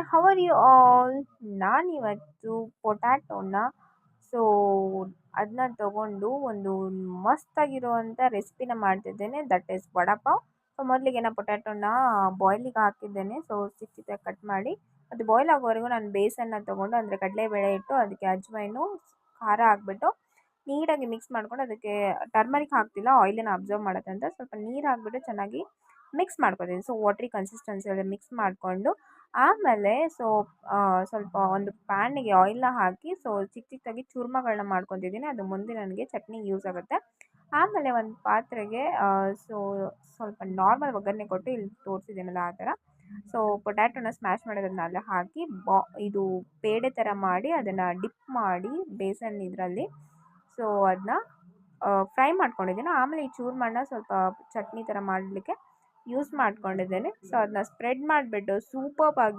How are you all? ನಾನಿವತ್ತು ಪೊಟ್ಯಾಟೋನ so ಅದನ್ನ ತಗೊಂಡು ಒಂದು ಮಸ್ತಾಗಿರುವಂಥ ರೆಸಿಪಿನ ಮಾಡ್ತಿದ್ದೇನೆ, ದಟ್ ಈಸ್ ವಡಾಪಾವ್. ಸೊ ಮೊದಲಿಗೆ ನಾನು ಪೊಟ್ಯಾಟೋನ ಬಾಯ್ಲಿಗೆ ಹಾಕಿದ್ದೇನೆ. ಸೊ ಚಿಕ್ಕ ಚಿಕ್ಕದಾಗಿ ಕಟ್ ಮಾಡಿ ಅದು ಬಾಯ್ಲ್ ಆಗೋವರೆಗೂ ನಾನು ಬೇಸನ್ನ ತೊಗೊಂಡು ಅಂದರೆ ಕಡಲೆಬೇಳೆ ಇಟ್ಟು ಅದಕ್ಕೆ ಅಜ್ವೈನು ಖಾರ ಹಾಕ್ಬಿಟ್ಟು ನೀಟಾಗಿ ಮಿಕ್ಸ್ ಮಾಡ್ಕೊಂಡು ಅದಕ್ಕೆ ಟರ್ಮರಿಕ್ ಹಾಕ್ತಿಲ್ಲ, ಆಯಿಲನ್ನು ಅಬ್ಸರ್ವ್ ಮಾಡುತ್ತೆ ಅಂತ ಸ್ವಲ್ಪ ನೀರು ಹಾಕ್ಬಿಟ್ಟು ಚೆನ್ನಾಗಿ ಮಿಕ್ಸ್ ಮಾಡ್ಕೊತೀನಿ. ಸೊ ವಾಟ್ರಿ ಕನ್ಸಿಸ್ಟೆನ್ಸಿಯಲ್ಲಿ ಮಿಕ್ಸ್ ಮಾಡಿಕೊಂಡು ಆಮೇಲೆ ಸ್ವಲ್ಪ ಒಂದು ಪ್ಯಾನಿಗೆ ಆಯಿಲ್ನ ಹಾಕಿ ಚಿಕ್ಕ ಚಿಕ್ಕದಾಗಿ ಚೂರ್ಮಗಳನ್ನ ಮಾಡ್ಕೊತಿದ್ದೀನಿ. ಅದು ಮುಂದೆ ನನಗೆ ಚಟ್ನಿಗೆ ಯೂಸ್ ಆಗುತ್ತೆ. ಆಮೇಲೆ ಒಂದು ಪಾತ್ರೆಗೆ ಸೊ ಸ್ವಲ್ಪ ನಾರ್ಮಲ್ ಒಗ್ಗರಣೆ ಕೊಟ್ಟು ಇಲ್ಲಿ ತೋರಿಸಿದ್ದೀನಲ್ಲ ಆ ಥರ ಪೊಟ್ಯಾಟೋನ ಸ್ಮ್ಯಾಶ್ ಮಾಡೋದನ್ನ ಅಲ್ಲೇ ಹಾಕಿ ಇದು ಪೇಡೆ ಥರ ಮಾಡಿ ಅದನ್ನು ಡಿಪ್ ಮಾಡಿ ಬೇಸನ್ ಇದರಲ್ಲಿ ಅದನ್ನ ಫ್ರೈ ಮಾಡ್ಕೊಂಡಿದ್ದೀನಿ. ಆಮೇಲೆ ಈ ಚೂರ್ಮನ ಸ್ವಲ್ಪ ಚಟ್ನಿ ಥರ ಮಾಡಲಿಕ್ಕೆ ಯೂಸ್ ಮಾಡ್ಕೊಂಡಿದ್ದೇನೆ. ಸೊ ಅದನ್ನ ಸ್ಪ್ರೆಡ್ ಮಾಡಿಬಿಟ್ಟು ಸೂಪರ್ಬ್ ಆಗಿ